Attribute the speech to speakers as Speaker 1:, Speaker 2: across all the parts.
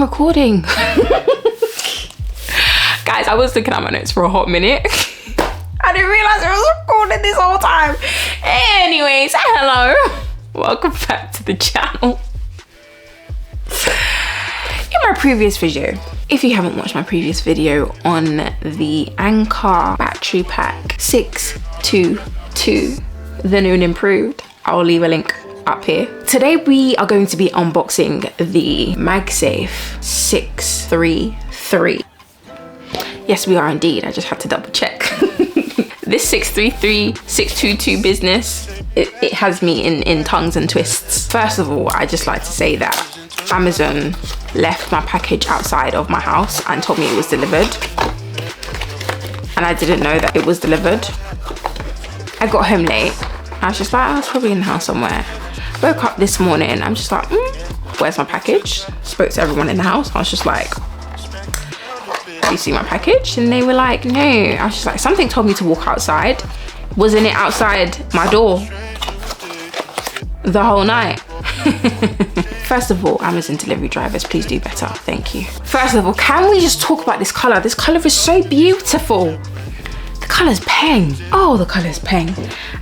Speaker 1: recording. Guys, I was looking at my notes for a hot minute. I didn't realize I was recording this whole time. Anyways, hello. Welcome back to the channel. In my previous video, if you haven't watched my previous video on the Anker battery pack 622, the new and improved, I'll leave a link up here. Today we are going to be unboxing the MagSafe 633. Yes, we are indeed. I just had to double check. This 622 business, it has me in tongues and twists. First of all, I just like to say that Amazon left my package outside of my house and told me it was delivered. And I didn't know that it was delivered. I got home late. I was just like, oh, it's probably in the house somewhere. Woke up this morning, I'm just like, where's my package? Spoke to everyone in the house. I was just like, do you see my package? And they were like, no. I was just like, something told me to walk outside. Wasn't it outside my door the whole night? First of all, Amazon delivery drivers, please do better. Thank you. First of all, can we just talk about this color? This color is so beautiful. The color's peng. Oh, the color's peng.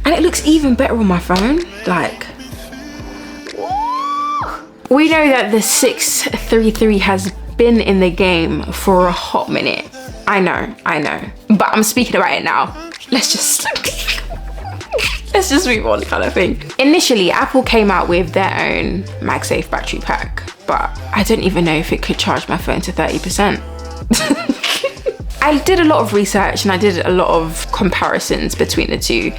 Speaker 1: And it looks even better on my phone. Like, we know that the 633 has been in the game for a hot minute. I know, but I'm speaking about it now. Let's just move on, kind of thing. Initially, Apple came out with their own MagSafe battery pack, but I don't even know if it could charge my phone to 30%. I did a lot of research and I did a lot of comparisons between the two.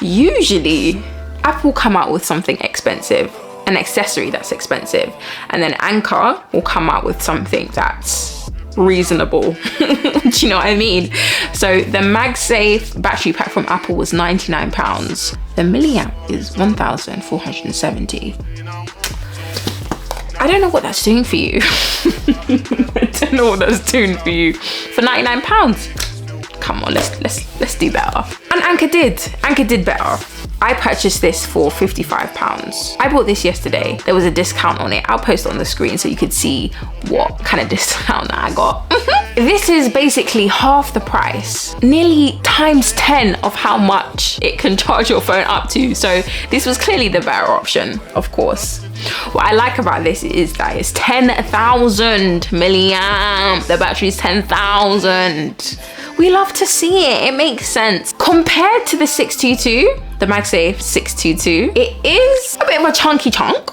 Speaker 1: Usually, Apple come out with something expensive, an accessory that's expensive, and then Anker will come out with something that's reasonable. Do you know what I mean? So the MagSafe battery pack from Apple was £99. The milliamp is 1,470. I don't know what that's doing for you. I don't know what that's doing for you for £99. Come on, let's do better. And Anker did better. I purchased this for £55. I bought this yesterday. There was a discount on it. I'll post it on the screen so you could see what kind of discount that I got. This is basically half the price, nearly times 10 of how much it can charge your phone up to. So this was clearly the better option, of course. What I like about this is that it's 10,000 milliamp. The battery's 10,000. We love to see it. It makes sense. Compared to the 622, the MagSafe 622, it is a bit of a chunky chunk,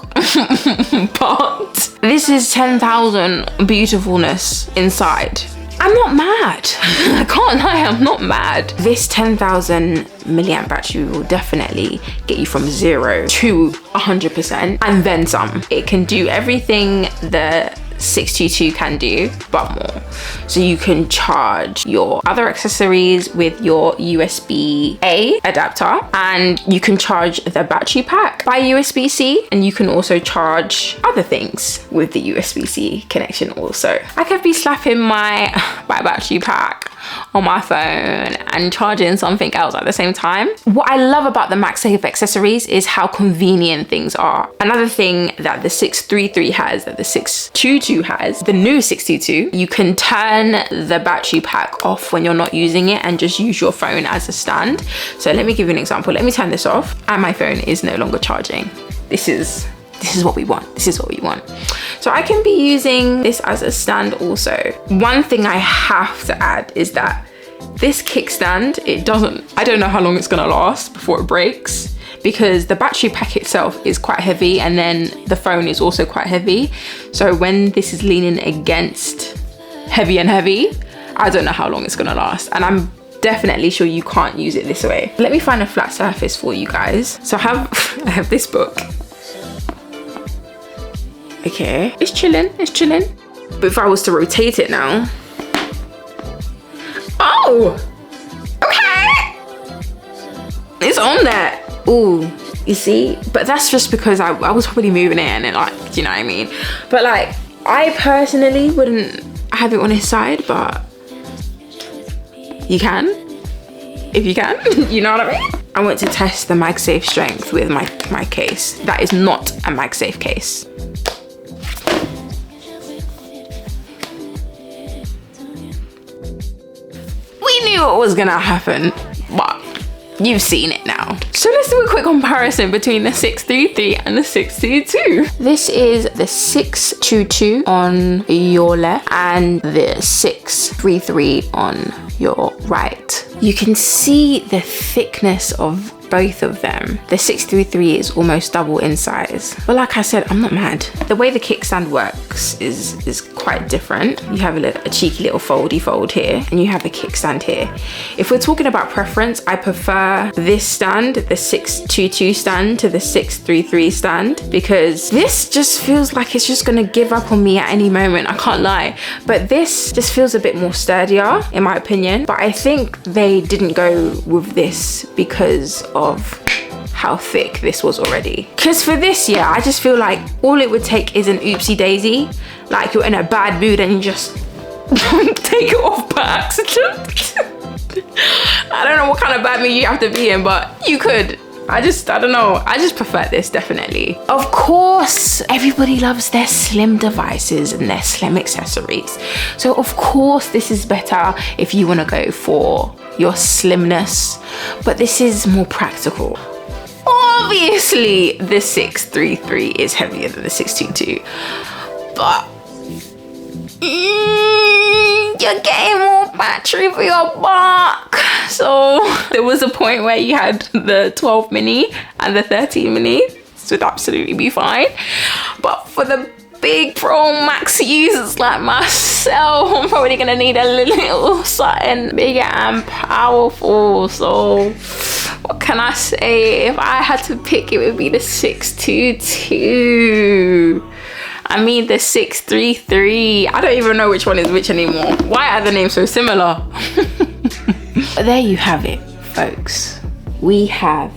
Speaker 1: but this is 10,000 beautifulness inside. I'm not mad. I can't lie, I'm not mad. This 10,000 milliamp battery will definitely get you from 0 to 100% and then some. It can do everything the 622 can do, but more. So you can charge your other accessories with your USB-A adapter, and you can charge the battery pack by USB-C, and you can also charge other things with the USB-C connection also. I could be slapping my battery pack on my phone and charging something else at the same time. What I love about the MagSafe accessories is how convenient things are. Another thing that the 633 has, that the 622 has, the new 622, you can turn the battery pack off when you're not using it and just use your phone as a stand. So let me give you an example. Let me turn this off and my phone is no longer charging. This is what we want. This is what we want. So I can be using this as a stand also. One thing I have to add is that this kickstand, I don't know how long it's gonna last before it breaks, because the battery pack itself is quite heavy and then the phone is also quite heavy. So when this is leaning against heavy and heavy, I don't know how long it's gonna last. And I'm definitely sure you can't use it this way. Let me find a flat surface for you guys. So I have this book. Okay, it's chilling. But if I was to rotate it now, oh, okay, it's on there. Ooh, you see? But that's just because I was probably moving it and like, do you know what I mean? But like, I personally wouldn't have it on his side, but you can, if you can, you know what I mean? I went to test the MagSafe strength with my case. That is not a MagSafe case. knew what was gonna happen, but you've seen it now. So let's do a quick comparison between the 633 and the 622. This is the 622 on your left and the 633 on your right. You can see the thickness of both of them. The 633 is almost double in size. But like I said, I'm not mad. The way the kickstand works is quite different. You have a cheeky little foldy fold here, and you have the kickstand here. If we're talking about preference, I prefer this stand, the 622 stand, to the 633 stand, because this just feels like it's just gonna give up on me at any moment, I can't lie. But this just feels a bit more sturdier, in my opinion. But I think they didn't go with this because of how thick this was already. Because for this, yeah, I just feel like all it would take is an oopsie daisy. Like you're in a bad mood and you just take it off by accident. I don't know what kind of bad mood you have to be in, but you could. I don't know. I just prefer this, definitely. Of course, everybody loves their slim devices and their slim accessories. So of course, this is better if you want to go for your slimness, but this is more practical. Obviously, the 633 is heavier than the 622, but you're getting more battery for your buck. So there was a point where you had the 12 mini and the 13 mini, so it'd absolutely be fine. But for the big Pro Max users like myself, I'm probably gonna need a little something bigger and powerful. So what can I say? If I had to pick, it would be the 622. I mean the 633. I don't even know which one is which anymore. Why are the names so similar? But there you have it, folks. We have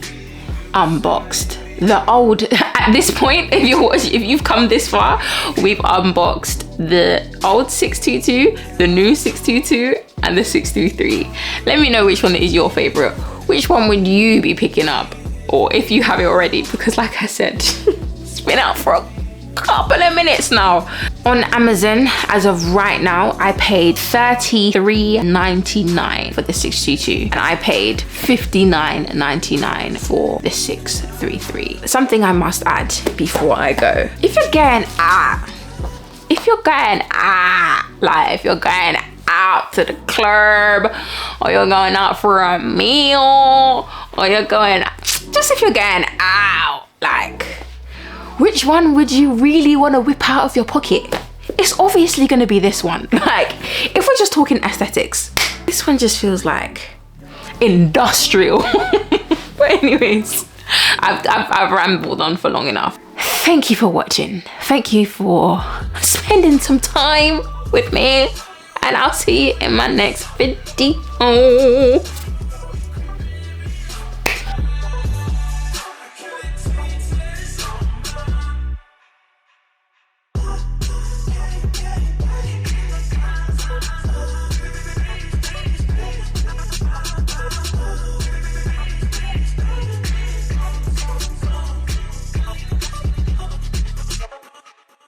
Speaker 1: unboxed the old, at this point, if you've come this far, we've unboxed the old 622, the new 622, and the 623. Let me know which one is your favorite. Which one would you be picking up? Or if you have it already, because like I said, it's been out for a couple of minutes now. On Amazon, as of right now, I paid $33.99 for the 622, and I paid $59.99 for the 633. Something I must add before I go: if you're going out to the club, or you're going out for a meal, or you're going, just if you're going out, like, which one would you really want to whip out of your pocket? It's obviously going to be this one. Like, if we're just talking aesthetics, this one just feels like industrial. But anyways, I've rambled on for long enough. Thank you for watching. Thank you for spending some time with me, and I'll see you in my next video.